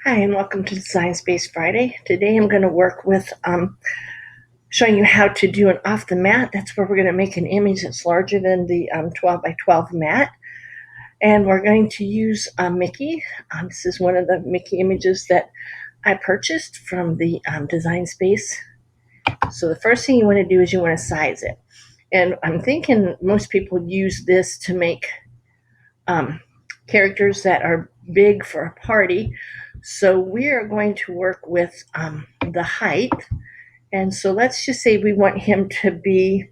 Hi, and welcome to Design Space Friday. Today I'm going to work with showing you how to do an off the mat. That's where we're going to make an image that's larger than the 12 by 12 mat. And we're going to use Mickey. This is one of the Mickey images that I purchased from the Design Space. So the first thing you want to do is you want to size it. And I'm thinking most people use this to make characters that are big for a party. So we are going to work with the height. And so let's just say we want him to be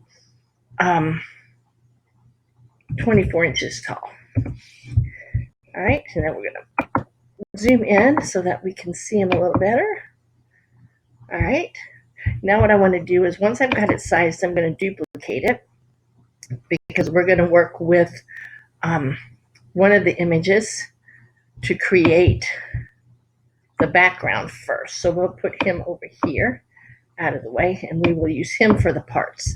24 inches tall. All right, and then we're going to zoom in so that we can see him a little better. All right, now what I want to do is once I've got it sized, I'm going to duplicate it because we're going to work with one of the images to create the background first. So we'll put him over here out of the way, and we will use him for the parts.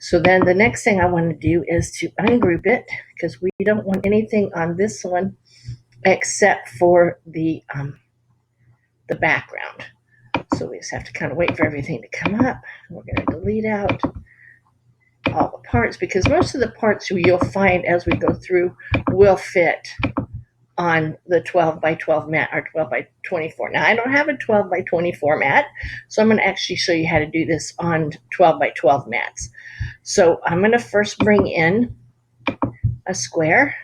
So then the next thing I want to do is to ungroup it because we don't want anything on this one except for the background. So we just have to kind of wait for everything to come up. We're going to delete out all the parts because most of the parts you'll find as we go through will fit on the 12 by 12 mat or 12 by 24. Now I don't have a 12 by 24 mat, so I'm going to actually show you how to do this on 12 by 12 mats. So I'm going to first bring in a square,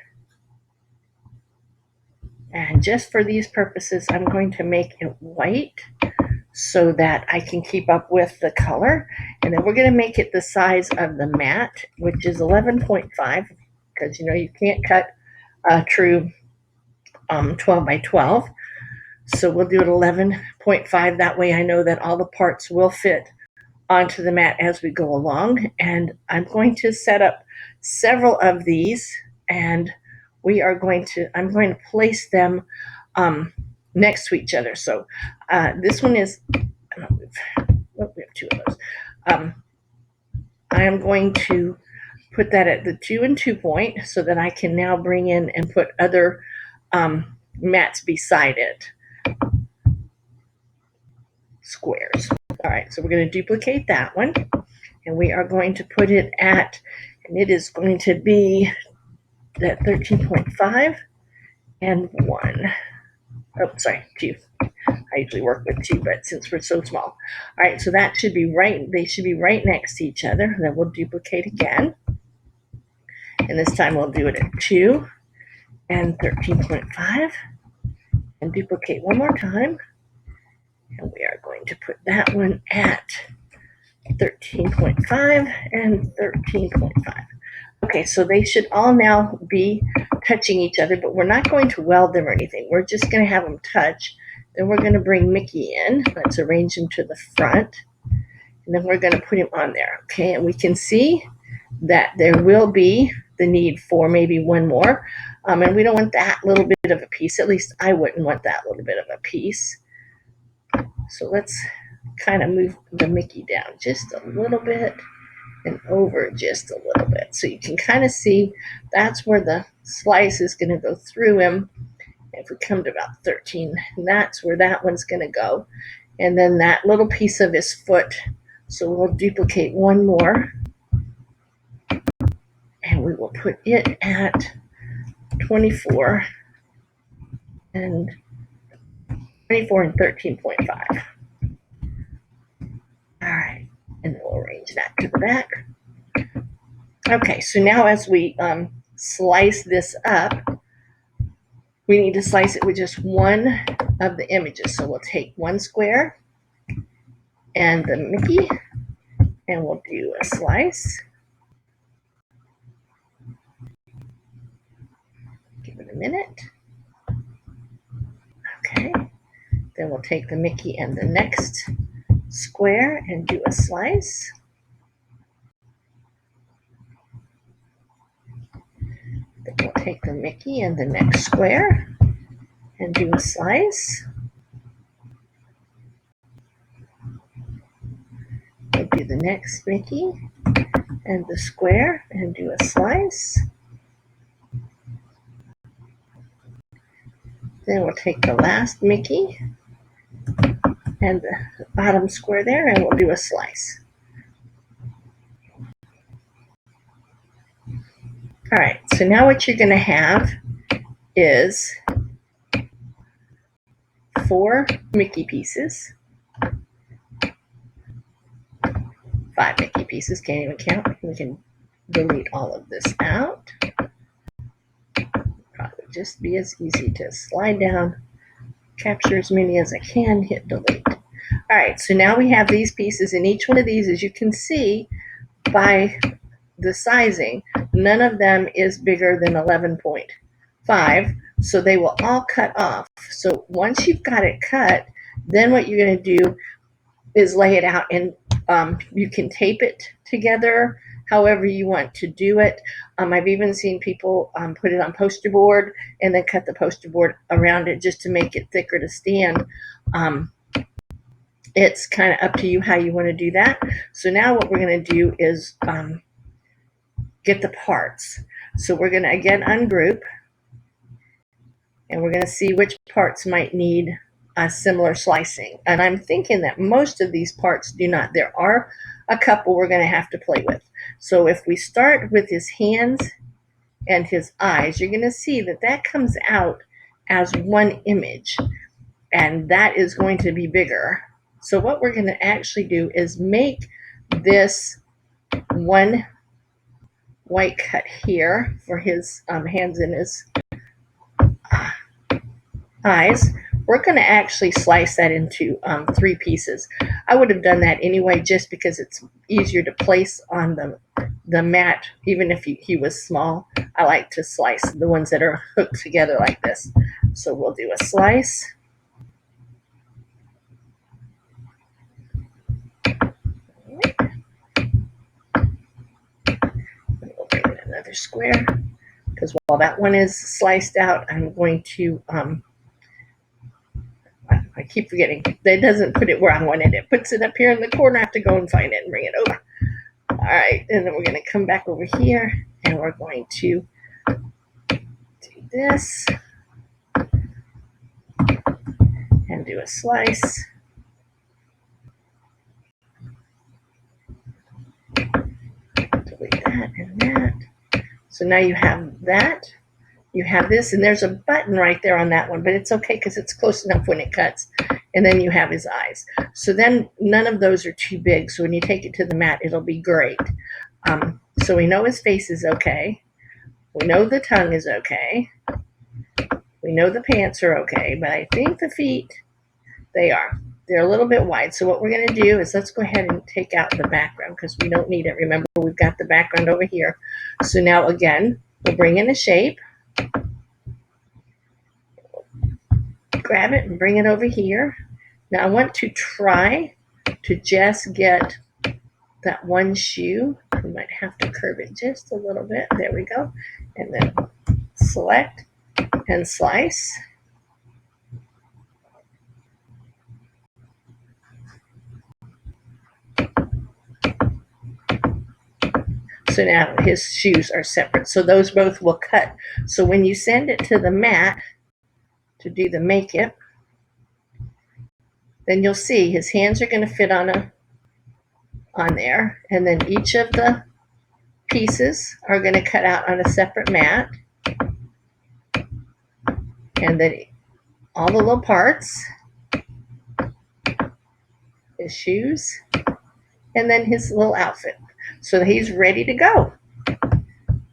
and just for these purposes I'm going to make it white so that I can keep up with the color. And then we're going to make it the size of the mat, which is 11.5, because you can't cut a true 12 by 12. So we'll do it 11.5. That way I know that all the parts will fit onto the mat as we go along. And I'm going to set up several of these, and I'm going to place them next to each other. So this one is, we have two of those. I am going to put that at the 2 and 2 point so that I can now bring in and put other mats beside it. Squares. All right, so we're going to duplicate that one, and we are going to put it at, and it is going to be at 13.5 and 1. Oh, sorry, 2. I usually work with 2, but since we're so small. All right, so that should be right, they should be right next to each other. Then we'll duplicate again, and this time we'll do it at 2 and 13.5, and duplicate one more time. And we are going to put that one at 13.5 and 13.5. Okay, so they should all now be touching each other, but we're not going to weld them or anything. We're just going to have them touch. Then we're going to bring Mickey in. Let's arrange him to the front. And then we're going to put him on there. Okay, and we can see that there will be the need for maybe one more. And we don't want that little bit of a piece. At least I wouldn't want that little bit of a piece. So let's kind of move the Mickey down just a little bit and over just a little bit. So you can kind of see that's where the slice is going to go through him. If we come to about 13, that's where that one's going to go. And then that little piece of his foot. So we'll duplicate one more. And we will put it at 24 and 13.5. All right, and then we'll arrange that to the back. Okay, so now as we slice this up, we need to slice it with just one of the images. So we'll take one square and the Mickey, and we'll do a slice. Give it a minute. Okay, then we'll take the Mickey and the next square and do a slice. Then we'll take the Mickey and the next square and do a slice. We'll do the next Mickey and the square and do a slice. Then we'll take the last Mickey and the bottom square there, and we'll do a slice. All right, so now what you're going to have is 4 Mickey pieces. 5 Mickey pieces, can't even count. We can delete all of this out. Probably just be as easy to slide down, capture as many as I can, hit delete. All right, so now we have these pieces, and each one of these, as you can see by the sizing, none of them is bigger than 11.5, so they will all cut off. So once you've got it cut, then what you're going to do is lay it out, and you can tape it together however you want to do it. I've even seen people put it on poster board and then cut the poster board around it just to make it thicker to stand. It's kind of up to you how you want to do that. So now what we're going to do is get the parts. So we're going to again ungroup, and we're going to see which parts might need a similar slicing. And I'm thinking that most of these parts do not. There are a couple we're going to have to play with. So if we start with his hands and his eyes, you're going to see that that comes out as one image, and that is going to be bigger. So what we're going to actually do is make this one white cut here for his hands and his eyes. We're going to actually slice that into 3 pieces. I would have done that anyway just because it's easier to place on the mat, even if he was small. I like to slice the ones that are hooked together like this. So we'll do a slice. We'll bring in another square, because while that one is sliced out, I'm going to I keep forgetting. That doesn't put it where I wanted it. It puts it up here in the corner. I have to go and find it and bring it over. All right, and then we're going to come back over here, and we're going to do this and do a slice. Delete that and that. So now you have that. You have this, and there's a button right there on that one, but it's okay because it's close enough when it cuts. And then you have his eyes. So then none of those are too big. So when you take it to the mat, it'll be great. So we know his face is okay. We know the tongue is okay. We know the pants are okay, but I think the feet, they're a little bit wide. So what we're going to do is let's go ahead and take out the background because we don't need it. Remember, we've got the background over here. So now again, we'll bring in a shape. Grab it and bring it over here. Now I want to try to just get that one shoe. We might have to curve it just a little bit. There we go. And then select and slice. So now his shoes are separate. So those both will cut. So when you send it to the mat to do the makeup, then you'll see his hands are going to fit on there. And then each of the pieces are going to cut out on a separate mat. And then all the little parts, his shoes, and then his little outfit. So he's ready to go.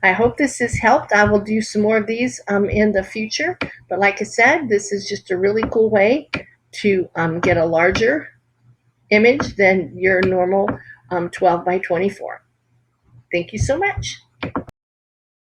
I hope this has helped. I will do some more of these in the future. But like I said, this is just a really cool way to get a larger image than your normal 12 by 24. Thank you so much.